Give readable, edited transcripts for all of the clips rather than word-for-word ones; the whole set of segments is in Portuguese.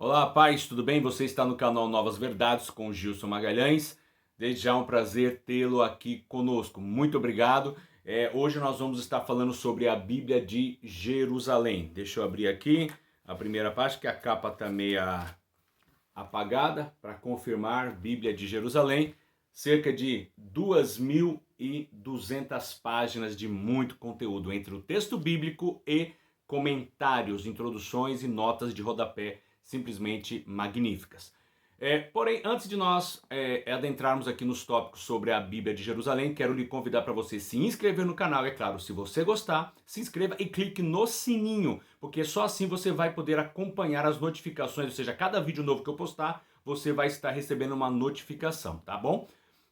Olá, paz, tudo bem? Você está no canal Novas Verdades com o Gilson Magalhães. Desde já é um prazer tê-lo aqui conosco. Muito obrigado. Hoje nós vamos estar falando sobre a Bíblia de Jerusalém. Deixa eu abrir aqui a primeira página, que a capa está meio apagada, para confirmar. Bíblia de Jerusalém, cerca de 2.200 páginas de muito conteúdo, entre o texto bíblico e comentários, introduções e notas de rodapé simplesmente magníficas. Porém, antes de nós adentrarmos aqui nos tópicos sobre a Bíblia de Jerusalém, quero lhe convidar para você se inscrever no canal. É claro, se você gostar, se inscreva e clique no sininho, porque só assim você vai poder acompanhar as notificações, ou seja, cada vídeo novo que eu postar, você vai estar recebendo uma notificação, tá bom?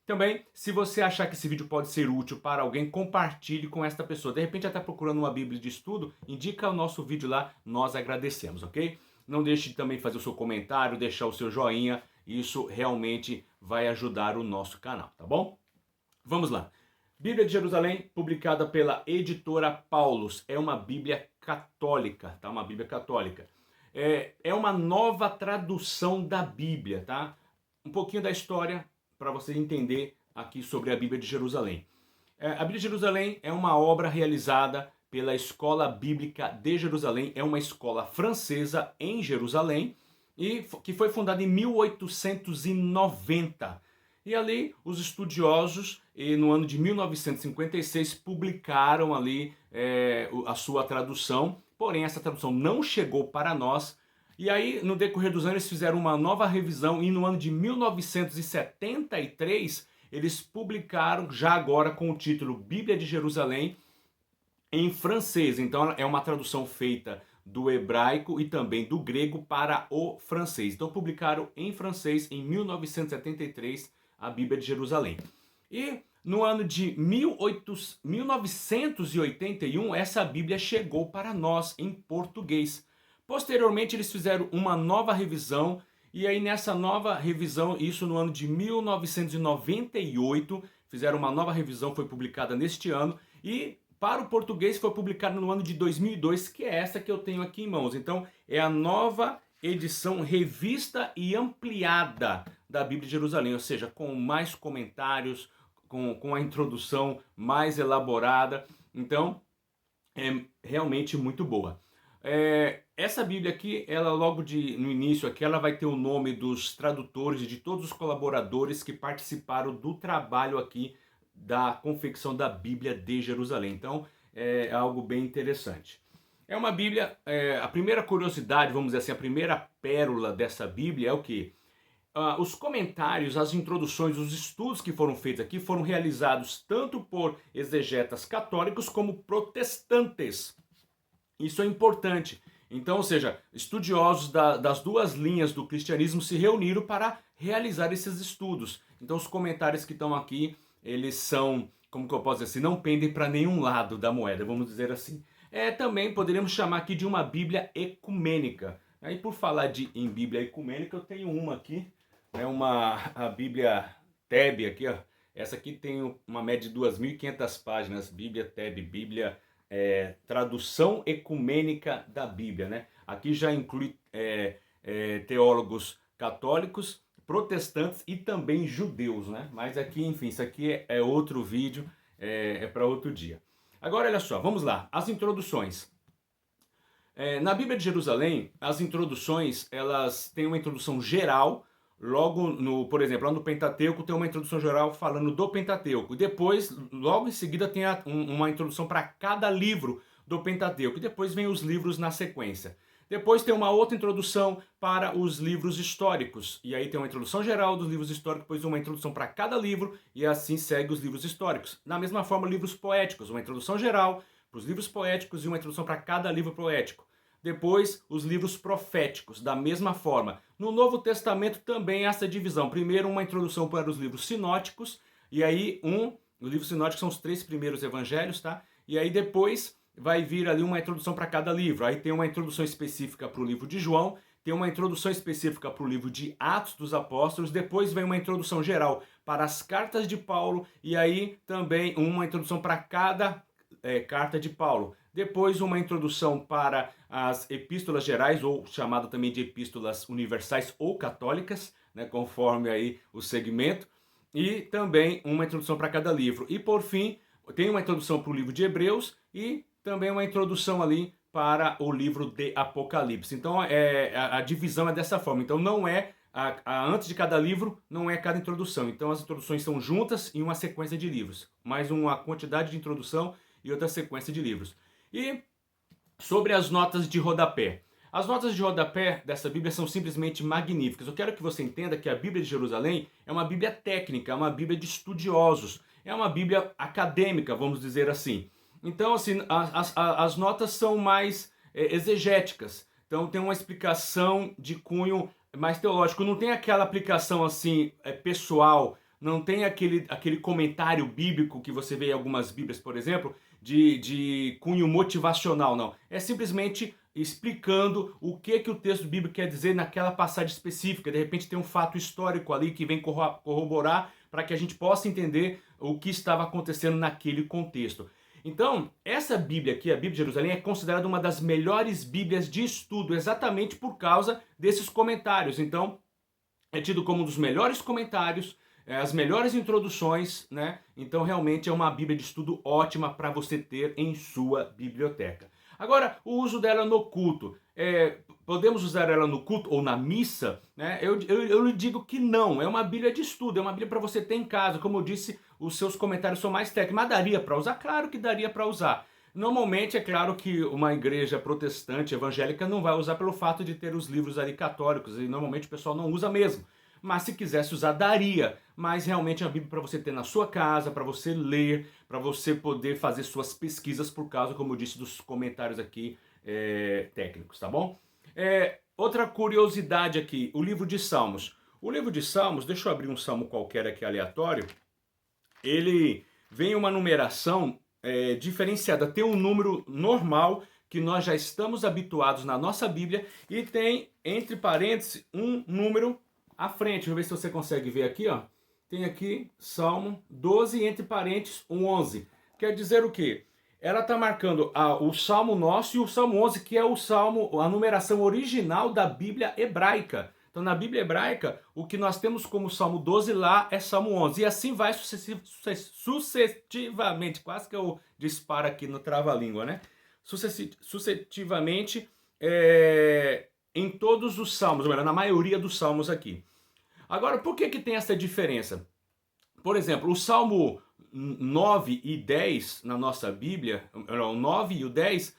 Também, se você achar que esse vídeo pode ser útil para alguém, compartilhe com esta pessoa. De repente, até procurando uma Bíblia de estudo, indica o nosso vídeo lá, nós agradecemos, ok? Não deixe de também fazer o seu comentário, deixar o seu joinha, isso realmente vai ajudar o nosso canal, tá bom? Vamos lá. Bíblia de Jerusalém, publicada pela editora Paulus, é uma Bíblia católica, tá? Uma Bíblia católica. É uma nova tradução da Bíblia, tá? Um pouquinho da história para você entender aqui sobre a Bíblia de Jerusalém. A Bíblia de Jerusalém é uma obra realizada pela Escola Bíblica de Jerusalém, é uma escola francesa em Jerusalém, e que foi fundada em 1890. E ali os estudiosos, no ano de 1956, publicaram ali a sua tradução, porém essa tradução não chegou para nós. E aí, no decorrer dos anos, eles fizeram uma nova revisão e no ano de 1973, eles publicaram, já agora com o título Bíblia de Jerusalém, em francês. Então é uma tradução feita do hebraico e também do grego para o francês. Então publicaram em francês em 1973 a Bíblia de Jerusalém. E no ano de 1981 essa Bíblia chegou para nós em português. Posteriormente eles fizeram uma nova revisão e aí nessa nova revisão, isso no ano de 1998, fizeram uma nova revisão, foi publicada neste ano e para o português foi publicado no ano de 2002, que é essa que eu tenho aqui em mãos. Então é a nova edição revista e ampliada da Bíblia de Jerusalém, ou seja, com mais comentários, com a introdução mais elaborada. Então é realmente muito boa. Essa Bíblia aqui, ela logo no início aqui, ela vai ter o nome dos tradutores e de todos os colaboradores que participaram do trabalho aqui da confecção da Bíblia de Jerusalém. Então é algo bem interessante. É uma Bíblia, a primeira curiosidade, vamos dizer assim, a primeira pérola dessa Bíblia é o que? Os comentários, as introduções, os estudos que foram feitos aqui foram realizados tanto por exegetas católicos como protestantes. Isso é importante. Então, ou seja, estudiosos das duas linhas do cristianismo se reuniram para realizar esses estudos. Então, os comentários que estão aqui, eles são, como que eu posso dizer assim, não pendem para nenhum lado da moeda, vamos dizer assim. Também poderíamos chamar aqui de uma Bíblia ecumênica. Aí, por falar em Bíblia ecumênica, eu tenho uma aqui, a Bíblia TEB aqui, ó. Essa aqui tem uma média de 2.500 páginas, Bíblia TEB, Bíblia tradução ecumênica da Bíblia, né? Aqui já inclui teólogos católicos, protestantes e também judeus, né? Mas aqui, enfim, isso aqui é outro vídeo, para outro dia. Agora, olha só, vamos lá, as introduções. Na Bíblia de Jerusalém, as introduções, elas têm uma introdução geral. Logo, por exemplo, lá no Pentateuco tem uma introdução geral falando do Pentateuco. Depois, logo em seguida, tem uma introdução para cada livro do Pentateuco. E depois vem os livros na sequência. Depois tem uma outra introdução para os livros históricos. E aí tem uma introdução geral dos livros históricos, depois uma introdução para cada livro, e assim segue os livros históricos. Da mesma forma, livros poéticos, uma introdução geral para os livros poéticos e uma introdução para cada livro poético. Depois, os livros proféticos, da mesma forma. No Novo Testamento também essa divisão. Primeiro, uma introdução para os livros sinóticos, e aí os livros sinóticos são os 3 primeiros evangelhos, tá? E aí depois vai vir ali uma introdução para cada livro. Aí tem uma introdução específica para o livro de João, tem uma introdução específica para o livro de Atos dos Apóstolos, depois vem uma introdução geral para as cartas de Paulo, e aí também uma introdução para cada carta de Paulo. depois uma introdução para as epístolas gerais, ou chamada também de epístolas universais ou católicas, né, conforme aí o segmento, e também uma introdução para cada livro. E por fim, tem uma introdução para o livro de Hebreus e também uma introdução ali para o livro de Apocalipse. Então a divisão é dessa forma. Então não é antes de cada livro, não é cada introdução. Então as introduções são juntas em uma sequência de livros, mais uma quantidade de introdução e outra sequência de livros. E sobre as notas de rodapé. As notas de rodapé dessa Bíblia são simplesmente magníficas. Eu quero que você entenda que a Bíblia de Jerusalém é uma Bíblia técnica, é uma Bíblia de estudiosos, é uma Bíblia acadêmica, vamos dizer assim. Então, assim, as notas são mais exegéticas. Então, tem uma explicação de cunho mais teológico. Não tem aquela aplicação assim pessoal, não tem aquele comentário bíblico que você vê em algumas Bíblias, por exemplo, de cunho motivacional, não. É simplesmente explicando o que o texto bíblico quer dizer naquela passagem específica. De repente tem um fato histórico ali que vem corroborar para que a gente possa entender o que estava acontecendo naquele contexto. Então, essa Bíblia aqui, a Bíblia de Jerusalém, é considerada uma das melhores Bíblias de estudo, exatamente por causa desses comentários. Então, é tido como um dos melhores comentários, as melhores introduções, né? Então, realmente é uma Bíblia de estudo ótima para você ter em sua biblioteca. Agora, o uso dela no culto. Podemos usar ela no culto ou na missa? Né? Eu lhe digo que não. É uma Bíblia de estudo, é uma Bíblia para você ter em casa. Como eu disse, os seus comentários são mais técnicos. Mas daria para usar? Claro que daria para usar. Normalmente, é claro que uma igreja protestante, evangélica, não vai usar pelo fato de ter os livros ali católicos. E normalmente o pessoal não usa mesmo. Mas se quisesse usar, daria. Mas realmente é uma Bíblia para você ter na sua casa, para você ler, para você poder fazer suas pesquisas por causa, como eu disse, dos comentários aqui técnicos, tá bom? Outra curiosidade aqui, o livro de Salmos. O livro de Salmos, deixa eu abrir um salmo qualquer aqui aleatório, ele vem uma numeração diferenciada. Tem um número normal que nós já estamos habituados na nossa Bíblia e tem, entre parênteses, um número à frente. Deixa eu ver se você consegue ver aqui, ó. Tem aqui Salmo 12, entre parênteses, 11. Quer dizer o quê? Ela está marcando o Salmo nosso e o Salmo 11, que é o Salmo, a numeração original da Bíblia hebraica. Então, na Bíblia hebraica, o que nós temos como Salmo 12 lá é Salmo 11. E assim vai sucessivamente. Quase que eu disparo aqui no trava-língua, né? Sucessivamente em todos os salmos, ou melhor, na maioria dos salmos aqui. Agora, por que tem essa diferença? Por exemplo, o Salmo 9 e 10 na nossa Bíblia, o 9 e o 10,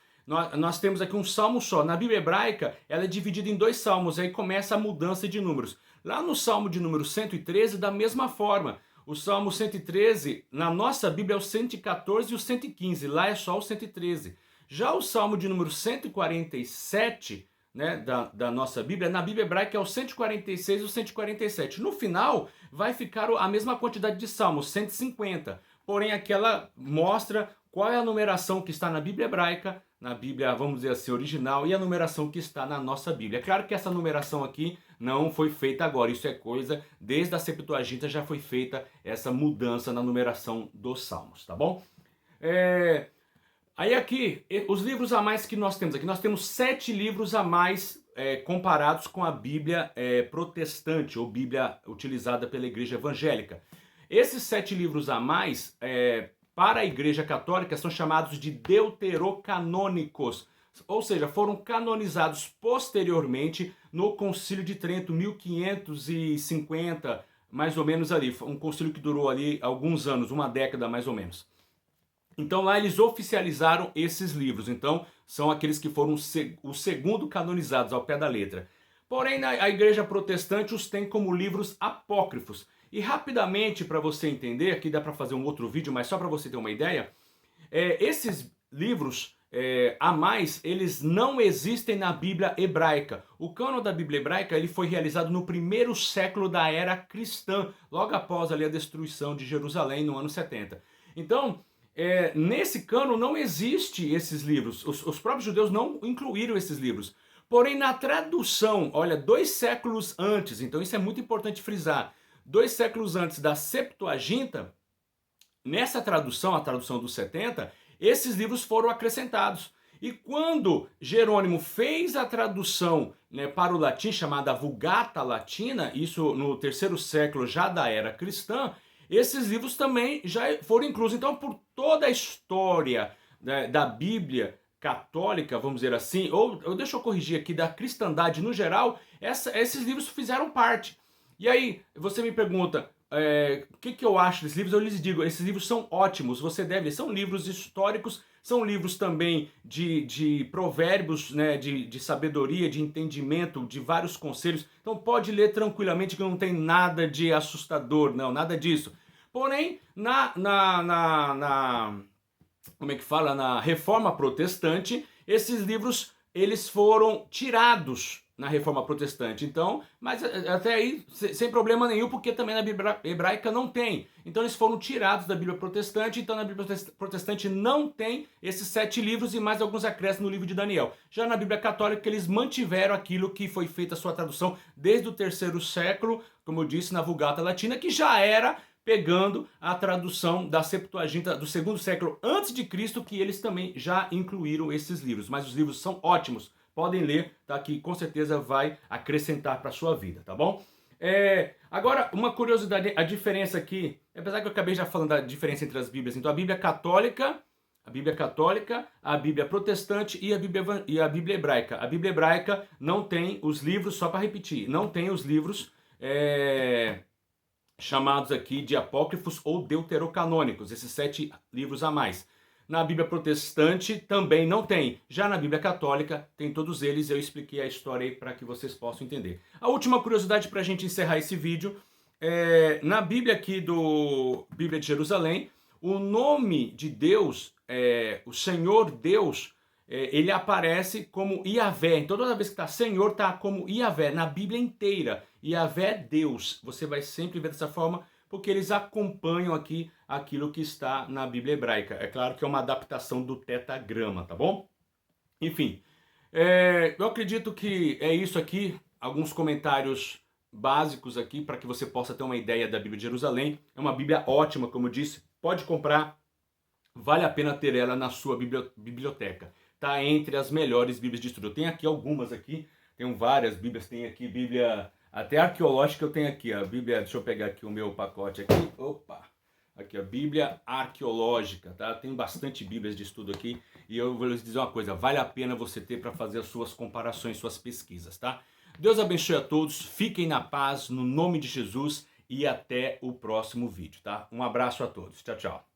nós temos aqui um salmo só. Na Bíblia hebraica, ela é dividida em dois salmos, aí começa a mudança de números. Lá no Salmo de número 113, da mesma forma. O Salmo 113, na nossa Bíblia, é o 114 e o 115, lá é só o 113. Já o Salmo de número 147, né, da nossa Bíblia, na Bíblia hebraica é o 146 e o 147. No final, vai ficar a mesma quantidade de salmos, 150. Porém, aquela mostra qual é a numeração que está na Bíblia hebraica, na Bíblia, vamos dizer assim, original, e a numeração que está na nossa Bíblia. É claro que essa numeração aqui não foi feita agora, isso é coisa, desde a Septuaginta já foi feita essa mudança na numeração dos salmos, tá bom? Aí aqui, os livros a mais que nós temos aqui, nós temos 7 livros a mais comparados com a Bíblia protestante, ou Bíblia utilizada pela Igreja Evangélica. Esses 7 livros a mais, para a Igreja Católica, são chamados de deuterocanônicos, ou seja, foram canonizados posteriormente no Concílio de Trento, 1550, mais ou menos ali, um concílio que durou ali alguns anos, uma década mais ou menos. Então lá eles oficializaram esses livros, então são aqueles que foram os segundo canonizados ao pé da letra. Porém, a Igreja Protestante os tem como livros apócrifos. E rapidamente, para você entender, aqui dá para fazer um outro vídeo, mas só para você ter uma ideia, esses livros a mais, eles não existem na Bíblia hebraica. O cânon da Bíblia hebraica ele foi realizado no primeiro século da era cristã, logo após ali, a destruição de Jerusalém no ano 70. Então, nesse cânon não existe esses livros. Os próprios judeus não incluíram esses livros. Porém, na tradução, olha, 2 séculos antes, então isso é muito importante frisar, 2 séculos antes da Septuaginta, nessa tradução, a tradução dos 70, esses livros foram acrescentados. E quando Jerônimo fez a tradução, né, para o latim, chamada Vulgata Latina, isso no terceiro século já da era cristã, esses livros também já foram inclusos. Então, por toda a história, né, da Bíblia católica, vamos dizer assim, ou deixa eu corrigir aqui, da cristandade no geral, esses livros fizeram parte. E aí, você me pergunta, o que eu acho desses livros? Eu lhes digo, esses livros são ótimos, são livros históricos, são livros também de provérbios, né, de sabedoria, de entendimento, de vários conselhos. Então pode ler tranquilamente, que não tem nada de assustador, não, nada disso. Porém, como é que fala? Na Reforma Protestante, esses livros eles foram tirados na Reforma Protestante. Então, mas até aí sem problema nenhum, porque também na Bíblia hebraica não tem. Então eles foram tirados da Bíblia Protestante. Então na Bíblia Protestante não tem esses 7 livros e mais alguns acréscimos no livro de Daniel. Já na Bíblia Católica eles mantiveram aquilo que foi feita a sua tradução desde o terceiro século, como eu disse, na Vulgata Latina, que já era pegando a tradução da Septuaginta do segundo século antes de Cristo, que eles também já incluíram esses livros. Mas os livros são ótimos, podem ler, tá? Que com certeza vai acrescentar para a sua vida, tá bom? Agora, uma curiosidade, a diferença aqui, apesar que eu acabei já falando da diferença entre as Bíblias, então a Bíblia Católica, a Bíblia Protestante e a Bíblia Hebraica. A Bíblia Hebraica não tem os livros, só para repetir, não tem os livros chamados aqui de apócrifos ou deuterocanônicos, esses 7 livros a mais. Na Bíblia Protestante também não tem. Já na Bíblia Católica tem todos eles. Eu expliquei a história aí para que vocês possam entender. A última curiosidade para a gente encerrar esse vídeo, na Bíblia aqui do Bíblia de Jerusalém, o nome de Deus, o Senhor Deus, ele aparece como Iavé. Então toda vez que está Senhor, está como Iavé, na Bíblia inteira. Iavé é Deus. Você vai sempre ver dessa forma, porque eles acompanham aqui aquilo que está na Bíblia hebraica. É claro que é uma adaptação do tetagrama, tá bom? Enfim, eu acredito que é isso aqui. Alguns comentários básicos aqui para que você possa ter uma ideia da Bíblia de Jerusalém. É uma Bíblia ótima, como eu disse. Pode comprar. Vale a pena ter ela na sua biblioteca. Tá entre as melhores Bíblias de estudo. Eu tenho aqui algumas aqui. Tenho várias Bíblias. Tem aqui Bíblia até arqueológica, eu tenho aqui a Bíblia. Deixa eu pegar aqui o meu pacote aqui. Opa! Aqui a Bíblia arqueológica, tá? Tem bastante Bíblias de estudo aqui. E eu vou lhes dizer uma coisa. Vale a pena você ter para fazer as suas comparações, suas pesquisas, tá? Deus abençoe a todos. Fiquem na paz, no nome de Jesus. E até o próximo vídeo, tá? Um abraço a todos. Tchau, tchau.